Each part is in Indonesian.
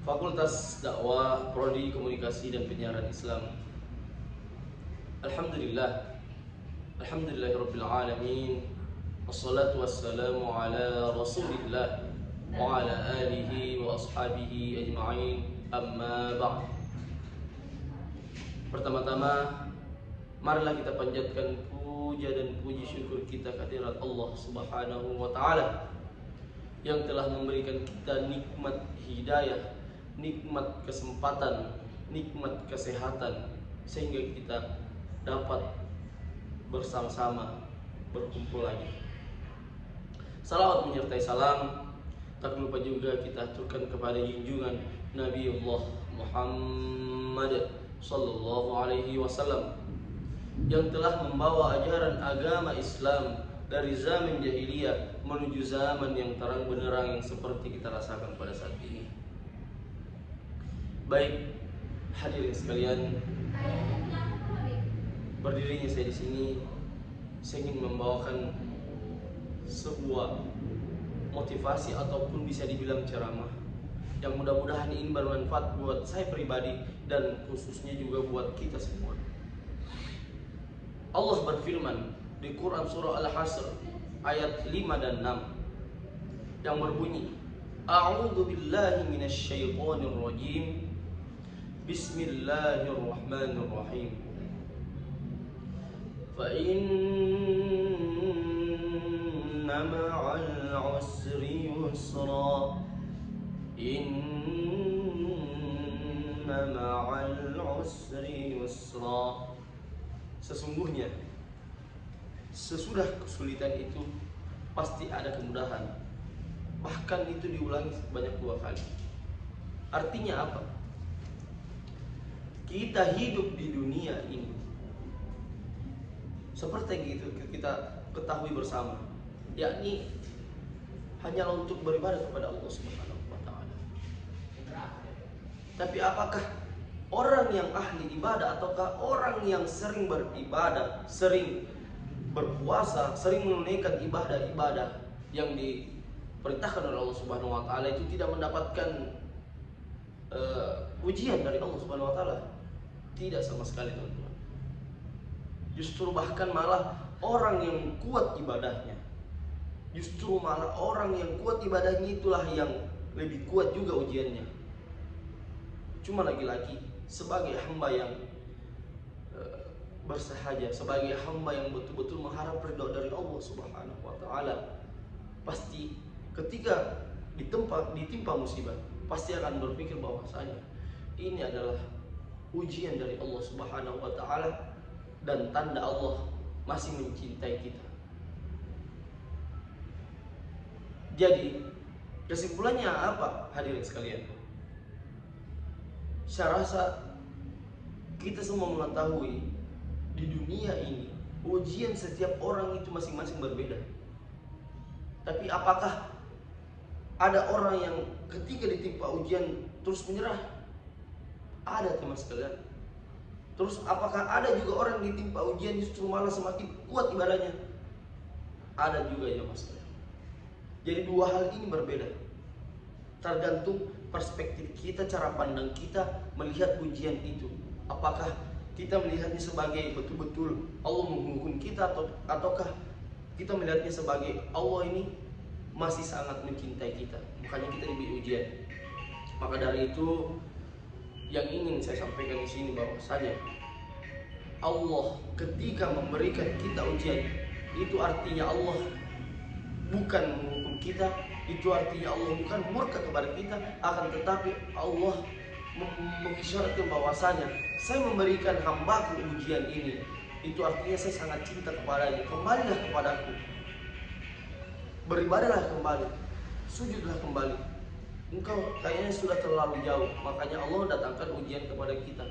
Fakultas Dakwah Prodi Komunikasi dan Penyiaran Islam. Alhamdulillahirabbil alamin. Wassalatu wassalamu ala Rasulillah wa ala alihi wa ashabihi ajma'in. Amma ba'd. Pertama-tama, marilah kita panjatkan puja dan puji syukur kita kehadirat Allah Subhanahu wa taala yang telah memberikan kita nikmat hidayah, nikmat kesempatan, nikmat kesehatan, sehingga kita dapat bersama-sama berkumpul lagi. Salawat menyertai salam tak lupa juga kita aturkan kepada junjungan Nabiullah Muhammad sallallahu alaihi wasallam yang telah membawa ajaran agama Islam dari zaman jahiliyah menuju zaman yang terang benderang yang seperti kita rasakan pada saat ini. Baik, hadirin sekalian, berdirinya saya di sini, saya ingin membawakan sebuah motivasi ataupun bisa dibilang ceramah yang mudah-mudahan ini bermanfaat buat saya pribadi dan khususnya juga buat kita semua. Allah berfirman di Quran surah Al-Hasr ayat 5 dan 6 yang berbunyi, A'udzu billahi minasyaitonir rajim. Bismillahirrahmanirrahim. Fa inna ma'al usri yusra. Inna ma'al usri yusra. Sesungguhnya sesudah kesulitan itu pasti ada kemudahan. Bahkan itu diulangi sebanyak 2 kali. Artinya apa? Kita hidup di dunia ini seperti yang kita ketahui bersama, yakni hanyalah untuk beribadah kepada Allah Subhanahu wa taala. Tapi apakah orang yang ahli ibadah ataukah orang yang sering beribadah, sering berpuasa, sering menunaikan ibadah-ibadah yang diperintahkan oleh Allah Subhanahu wa taala itu tidak mendapatkan ujian dari Allah Subhanahu wa taala? Tidak sama sekali, teman-teman. Justru bahkan malah orang yang kuat ibadahnya, justru malah orang yang kuat ibadahnya itulah yang lebih kuat juga ujiannya. Cuma lagi-lagi sebagai hamba yang bersahaja, sebagai hamba yang betul-betul mengharap ridha dari Allah Subhanahu wa taala, pasti ketika ditimpa musibah pasti akan berpikir bahwasanya ini adalah ujian dari Allah Subhanahu wa taala dan tanda Allah masih mencintai kita. Jadi kesimpulannya apa, hadirin sekalian? Saya rasa kita semua mengetahui di dunia ini ujian setiap orang itu masing-masing berbeda. Tapi apakah ada orang yang ketika ditimpa ujian terus menyerah? Ada, teman sekalian. Terus apakah ada juga orang yang ditimpa ujian justru malah semakin kuat ibadahnya? Ada juga ya, Mas. Jadi 2 hal ini berbeda. Tergantung perspektif kita, cara pandang kita melihat ujian itu. Apakah kita melihatnya sebagai betul-betul Allah menghukum kita ataukah kita melihatnya sebagai Allah ini masih sangat mencintai kita, makanya kita diberi ujian. Maka dari itu yang ingin saya sampaikan di sini bahwasanya Allah ketika memberikan kita ujian itu artinya Allah bukan menghukum kita, itu artinya Allah bukan murka kepada kita, akan tetapi Allah mengisyaratkan bahwasanya saya memberikan hambaku ujian ini, itu artinya saya sangat cinta kepadanya. Kembalilah kepadaku, beribadahlah kembali, sujudlah kembali. Engkau kayaknya sudah terlalu jauh, makanya Allah datangkan ujian kepada kita.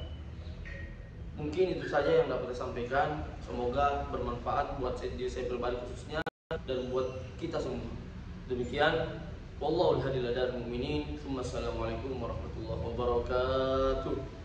Mungkin itu saja yang dapat saya sampaikan. Semoga bermanfaat buat diri saya pribadi khususnya dan buat kita semua. Demikian, wallahu al-hadi lil mu'minin. Assalamualaikum warahmatullahi wabarakatuh.